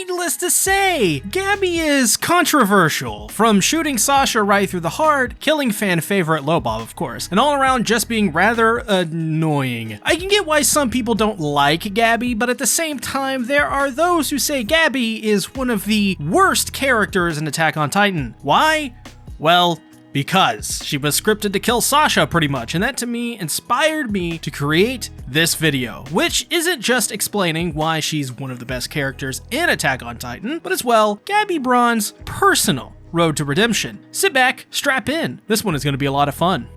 needless to say, Gabi is controversial, from shooting Sasha right through the heart, killing fan favorite Lobov, of course, and all around just being rather annoying. I can get why some people don't like Gabi, but at the same time, there are those who say Gabi is one of the worst characters in Attack on Titan. Why? Well, because she was scripted to kill Sasha pretty much, and that to me inspired me to create this video, which isn't just explaining why she's one of the best characters in Attack on Titan, but as well, Gabi Braun's personal road to redemption. Sit back, strap in, this one is going to be a lot of fun.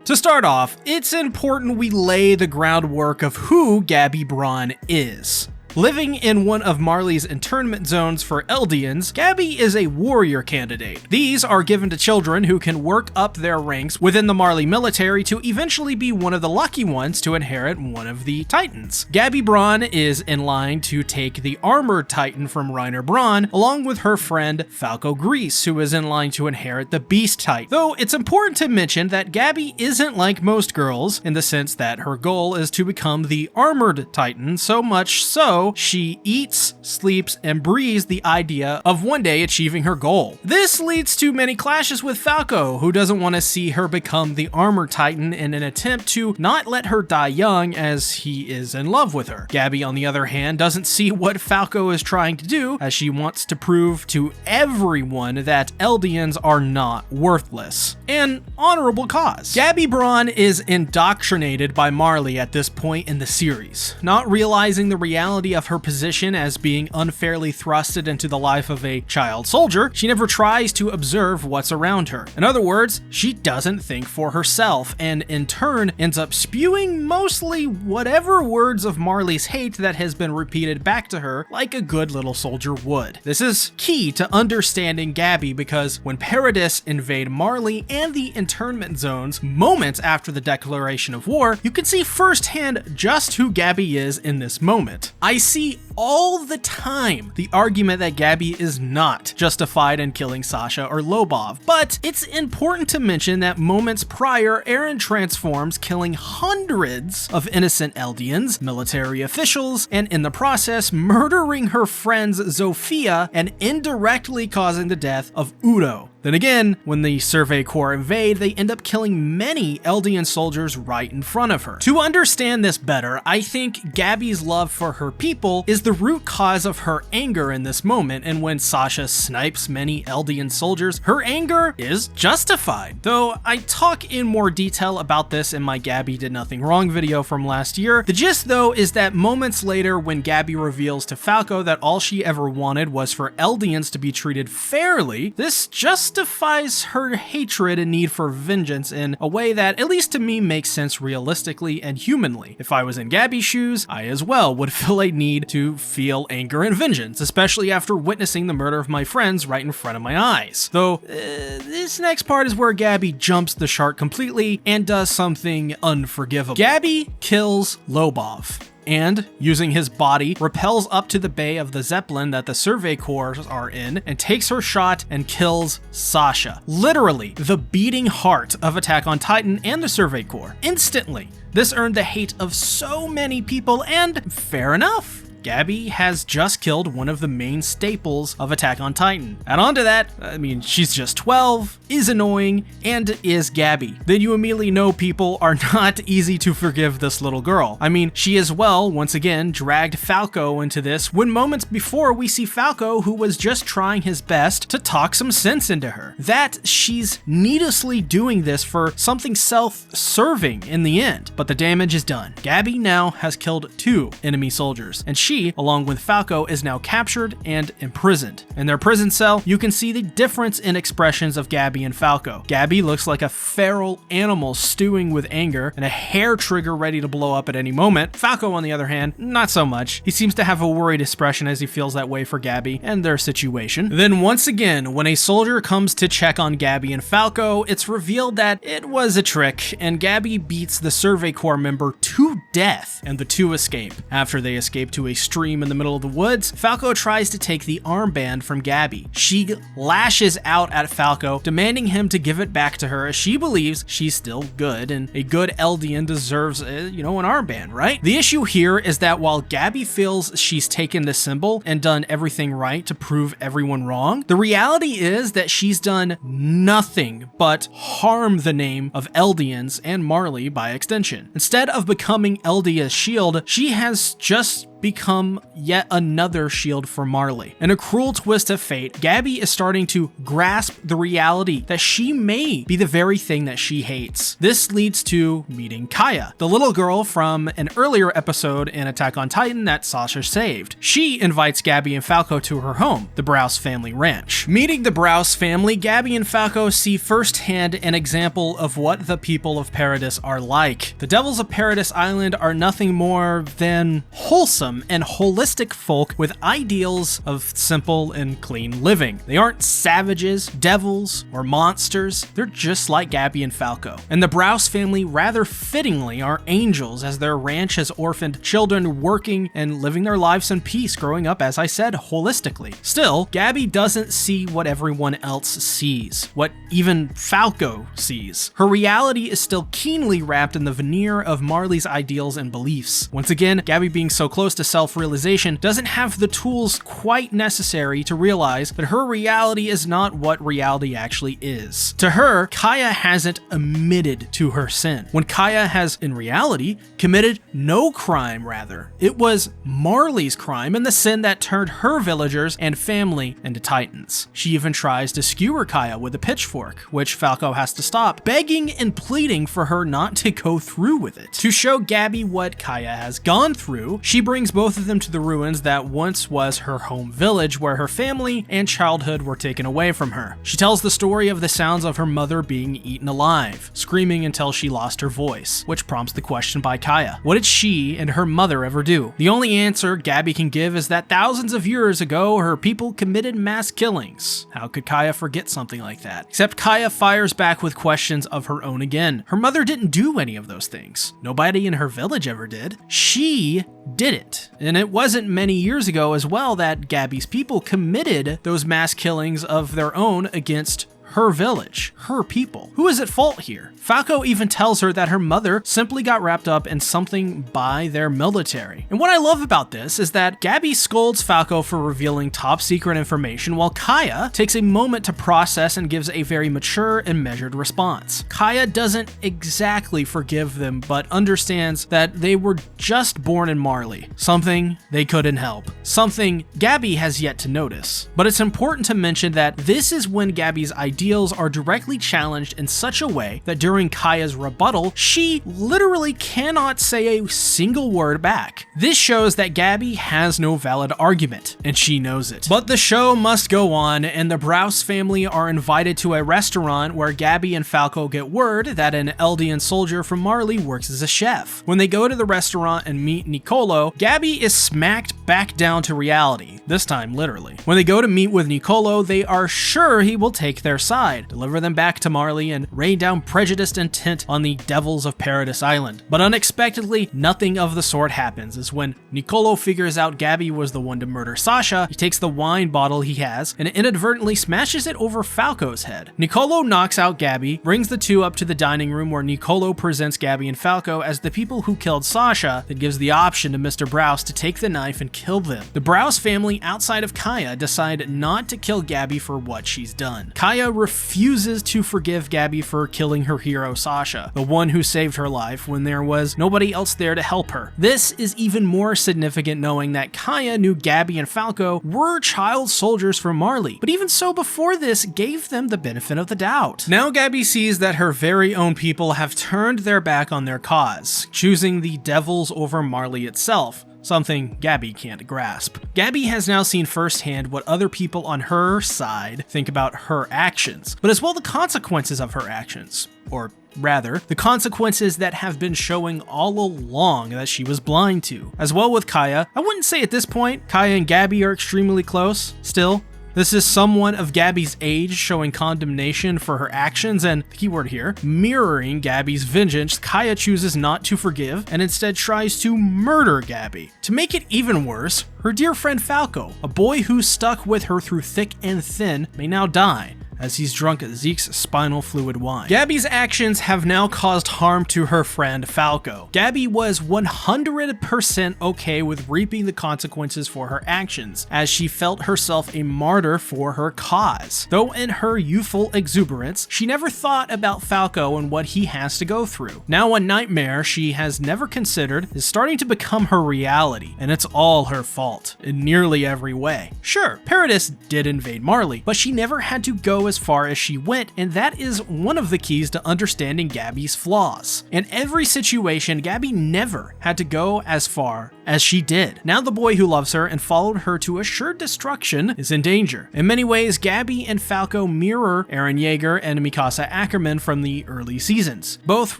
To start off, it's important we lay the groundwork of who Gabi Braun is. Living in one of Marley's internment zones for Eldians, Gabi is a warrior candidate. These are given to children who can work up their ranks within the Marley military to eventually be one of the lucky ones to inherit one of the Titans. Gabi Braun is in line to take the Armored Titan from Reiner Braun, along with her friend Falco Grease, who is in line to inherit the Beast Titan. Though it's important to mention that Gabi isn't like most girls, in the sense that her goal is to become the Armored Titan, so much so she eats, sleeps, and breathes the idea of one day achieving her goal. This leads to many clashes with Falco, who doesn't want to see her become the Armored Titan in an attempt to not let her die young, as he is in love with her. Gabi, on the other hand, doesn't see what Falco is trying to do, as she wants to prove to everyone that Eldians are not worthless. An honorable cause. Gabi Braun is indoctrinated by Marley at this point in the series, not realizing the reality of her position as being unfairly thrusted into the life of a child soldier. She never tries to observe what's around her. In other words, she doesn't think for herself, and in turn ends up spewing mostly whatever words of Marley's hate that has been repeated back to her like a good little soldier would. This is key to understanding Gabi, because when Paradis invade Marley and the internment zones moments after the declaration of war, you can see firsthand just who Gabi is in this moment. I see all the time the argument that Gabi is not justified in killing Sasha or Lobov, but it's important to mention that moments prior, Eren transforms, killing hundreds of innocent Eldians, military officials, and in the process murdering her friends Zofia and indirectly causing the death of Udo. Then again, when the Survey Corps invade, they end up killing many Eldian soldiers right in front of her. To understand this better, I think Gabi's love for her people is the root cause of her anger in this moment, and when Sasha snipes many Eldian soldiers, her anger is justified. Though I talk in more detail about this in my Gabi Did Nothing Wrong video from last year, the gist though is that moments later when Gabi reveals to Falco that all she ever wanted was for Eldians to be treated fairly, this justifies her hatred and need for vengeance in a way that, at least to me, makes sense realistically and humanly. If I was in Gabi's shoes, I as well would feel a need to feel anger and vengeance, especially after witnessing the murder of my friends right in front of my eyes. Though, this next part is where Gabi jumps the shark completely and does something unforgivable. Gabi kills Lobov, and, using his body, repels up to the bay of the Zeppelin that the Survey Corps are in, and takes her shot and kills Sasha. Literally, the beating heart of Attack on Titan and the Survey Corps. Instantly. This earned the hate of so many people, and fair enough. Gabi has just killed one of the main staples of Attack on Titan. Add on to that, I mean, she's just 12, is annoying, and is Gabi. Then you immediately know people are not easy to forgive this little girl. I mean, she as well, once again, dragged Falco into this when moments before we see Falco, who was just trying his best to talk some sense into her. That she's needlessly doing this for something self-serving in the end, but the damage is done. Gabi now has killed 2 enemy soldiers, and she, along with Falco, is now captured and imprisoned. In their prison cell, you can see the difference in expressions of Gabi and Falco. Gabi looks like a feral animal stewing with anger and a hair trigger ready to blow up at any moment. Falco, on the other hand, not so much. He seems to have a worried expression as he feels that way for Gabi and their situation. Then once again, when a soldier comes to check on Gabi and Falco, it's revealed that it was a trick, and Gabi beats the Survey Corps member to death, and the 2 escape. After they escape to a stream in the middle of the woods, Falco tries to take the armband from Gabi. She lashes out at Falco, demanding him to give it back to her as she believes she's still good and a good Eldian deserves, an armband, right? The issue here is that while Gabi feels she's taken the symbol and done everything right to prove everyone wrong, the reality is that she's done nothing but harm the name of Eldians and Marley by extension. Instead of becoming Eldia's shield, she has just become yet another shield for Marley. In a cruel twist of fate, Gabi is starting to grasp the reality that she may be the very thing that she hates. This leads to meeting Kaya, the little girl from an earlier episode in Attack on Titan that Sasha saved. She invites Gabi and Falco to her home, the Browse family ranch. Meeting the Browse family, Gabi and Falco see firsthand an example of what the people of Paradis are like. The Devils of Paradis Island are nothing more than wholesome and holistic folk with ideals of simple and clean living. They aren't savages, devils, or monsters. They're just like Gabi and Falco. And the Browse family rather fittingly are angels, as their ranch has orphaned children working and living their lives in peace, growing up, as I said, holistically. Still, Gabi doesn't see what everyone else sees, what even Falco sees. Her reality is still keenly wrapped in the veneer of Marley's ideals and beliefs. Once again, Gabi being so close to self-realization doesn't have the tools quite necessary to realize that her reality is not what reality actually is. To her, Kaya hasn't admitted to her sin, when Kaya has, in reality, committed no crime, rather. It was Marley's crime and the sin that turned her villagers and family into titans. She even tries to skewer Kaya with a pitchfork, which Falco has to stop, begging and pleading for her not to go through with it. To show Gabi what Kaya has gone through, she brings both of them to the ruins that once was her home village, where her family and childhood were taken away from her. She tells the story of the sounds of her mother being eaten alive, screaming until she lost her voice, which prompts the question by Kaya: what did she and her mother ever do? The only answer Gabi can give is that thousands of years ago, her people committed mass killings. How could Kaya forget something like that? Except Kaya fires back with questions of her own again. Her mother didn't do any of those things. Nobody in her village ever did. She did it. And it wasn't many years ago as well that Gabi's people committed those mass killings of their own against her village, her people. Who is at fault here? Falco even tells her that her mother simply got wrapped up in something by their military. And what I love about this is that Gabi scolds Falco for revealing top secret information, while Kaya takes a moment to process and gives a very mature and measured response. Kaya doesn't exactly forgive them, but understands that they were just born in Marley, something they couldn't help, something Gabi has yet to notice. But it's important to mention that this is when Gabi's ideals are directly challenged in such a way that during Kaya's rebuttal, she literally cannot say a single word back. This shows that Gabi has no valid argument, and she knows it. But the show must go on, and the Browse family are invited to a restaurant where Gabi and Falco get word that an Eldian soldier from Marley works as a chef. When they go to the restaurant and meet Nicolo, Gabi is smacked back down to reality, this time literally. When they go to meet with Nicolo, they are sure he will take their side, deliver them back to Marley, and rain down prejudiced intent on the Devils of Paradis Island. But unexpectedly, nothing of the sort happens, as when Nicolo figures out Gabi was the one to murder Sasha, he takes the wine bottle he has and inadvertently smashes it over Falco's head. Nicolo knocks out Gabi, brings the two up to the dining room where Nicolo presents Gabi and Falco as the people who killed Sasha, that gives the option to Mr. Browse to take the knife and kill them. The Browse family outside of Kaya decide not to kill Gabi for what she's done. Kaya refuses to forgive Gabi for killing her hero Sasha, the one who saved her life when there was nobody else there to help her. This is even more significant knowing that Kaya knew Gabi and Falco were child soldiers from Marley, but even so before this gave them the benefit of the doubt. Now Gabi sees that her very own people have turned their back on their cause, choosing the Devils over Marley itself, something Gabi can't grasp. Gabi has now seen firsthand what other people on her side think about her actions, but as well the consequences of her actions. Or rather, the consequences that have been showing all along that she was blind to. As well with Kaya, I wouldn't say at this point Kaya and Gabi are extremely close. Still, This is someone of Gabi's age showing condemnation for her actions and, the keyword here, mirroring Gabi's vengeance. Kaya chooses not to forgive and instead tries to murder Gabi. To make it even worse, her dear friend Falco, a boy who stuck with her through thick and thin, may now die as he's drunk Zeke's spinal fluid wine. Gabi's actions have now caused harm to her friend Falco. Gabi was 100% okay with reaping the consequences for her actions, as she felt herself a martyr for her cause. Though in her youthful exuberance, she never thought about Falco and what he has to go through. Now a nightmare she has never considered is starting to become her reality, and it's all her fault, in nearly every way. Sure, Paradis did invade Marley, but she never had to go as far as she went, and that is one of the keys to understanding Gabi's flaws. In every situation, Gabi never had to go as far as she did. Now the boy who loves her and followed her to assured destruction is in danger. In many ways, Gabi and Falco mirror Eren Yeager and Mikasa Ackerman from the early seasons. Both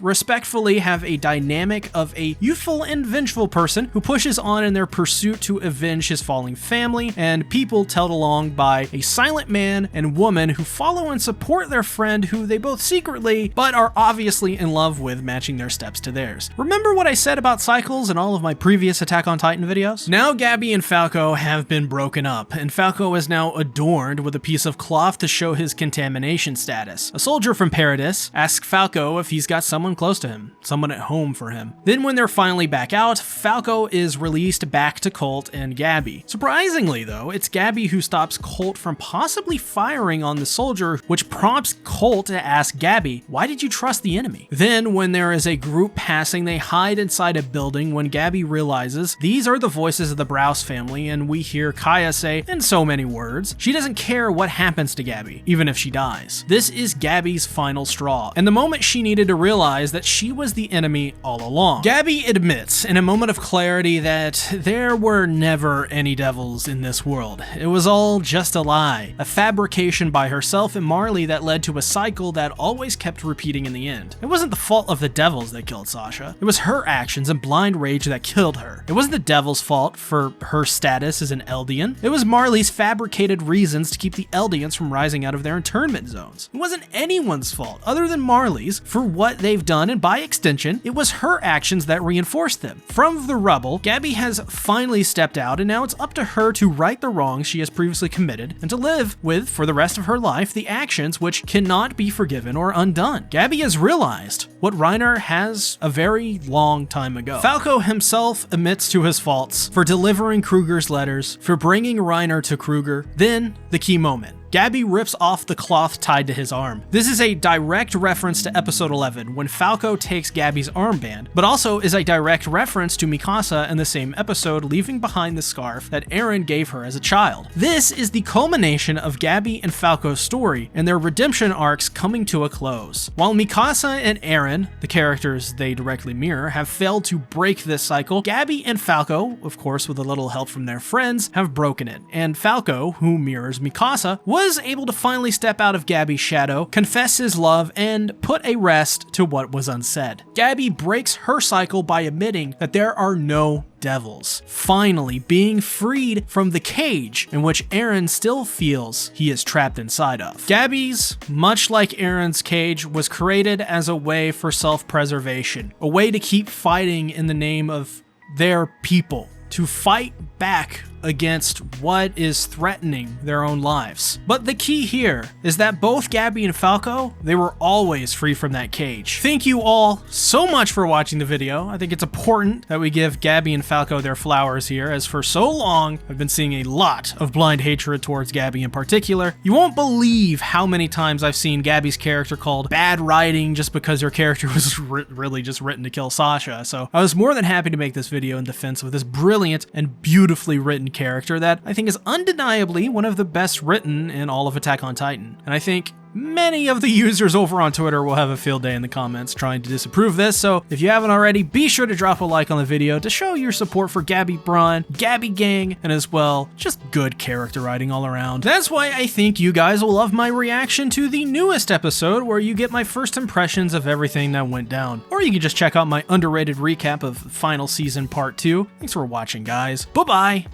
respectfully have a dynamic of a youthful and vengeful person who pushes on in their pursuit to avenge his falling family, and people told along by a silent man and woman who follow and support their friend who they both secretly, but are obviously in love with, matching their steps to theirs. Remember what I said about cycles in all of my previous Attack on Titan videos? Now Gabi and Falco have been broken up, and Falco is now adorned with a piece of cloth to show his contamination status. A soldier from Paradis asks Falco if he's got someone close to him, someone at home for him. Then when they're finally back out, Falco is released back to Colt and Gabi. Surprisingly though, it's Gabi who stops Colt from possibly firing on the soldier, which prompts Colt to ask Gabi, why did you trust the enemy? Then when there is a group passing, they hide inside a building when Gabi realizes these are the voices of the Browse family, and we hear Kaya say, in so many words, she doesn't care what happens to Gabi, even if she dies. This is Gabi's final straw, and the moment she needed to realize that she was the enemy all along. Gabi admits in a moment of clarity that there were never any devils in this world. It was all just a lie, a fabrication by herself and Marley that led to a cycle that always kept repeating in the end. It wasn't the fault of the devils that killed Sasha. It was her actions and blind rage that killed her. It wasn't the devil's fault for her status as an Eldian. It was Marley's fabricated reasons to keep the Eldians from rising out of their internment zones. It wasn't anyone's fault other than Marley's for what they've done, and by extension, it was her actions that reinforced them. From the rubble, Gabi has finally stepped out, and now it's up to her to right the wrongs she has previously committed and to live with, for the rest of her life, the actions which cannot be forgiven or undone. Gabi has realized what Reiner has a very long time ago. Falco himself admits to his faults for delivering Kruger's letters, for bringing Reiner to Kruger. Then, the key moment. Gabi rips off the cloth tied to his arm. This is a direct reference to episode 11 when Falco takes Gabi's armband, but also is a direct reference to Mikasa in the same episode leaving behind the scarf that Eren gave her as a child. This is the culmination of Gabi and Falco's story and their redemption arcs coming to a close. While Mikasa and Eren, the characters they directly mirror, have failed to break this cycle, Gabi and Falco, of course with a little help from their friends, have broken it, and Falco, who mirrors Mikasa, was able to finally step out of Gabi's shadow, confess his love, and put a rest to what was unsaid. Gabi breaks her cycle by admitting that there are no devils, finally being freed from the cage in which Eren still feels he is trapped inside of. Gabi's, much like Eren's cage, was created as a way for self-preservation, a way to keep fighting in the name of their people, to fight back against what is threatening their own lives. But the key here is that both Gabi and Falco, they were always free from that cage. Thank you all so much for watching the video. I think it's important that we give Gabi and Falco their flowers here, as for so long I've been seeing a lot of blind hatred towards Gabi in particular. You won't believe how many times I've seen Gabi's character called bad writing just because her character was really just written to kill Sasha. So I was more than happy to make this video in defense of this brilliant and beautifully written character that I think is undeniably one of the best written in all of Attack on Titan. And I think many of the users over on Twitter will have a field day in the comments trying to disapprove this, so if you haven't already, be sure to drop a like on the video to show your support for Gabi Braun, Gabi Gang, and as well, just good character writing all around. That's why I think you guys will love my reaction to the newest episode, where you get my first impressions of everything that went down. Or you can just check out my underrated recap of Final Season Part 2. Thanks for watching, guys. Bye-bye!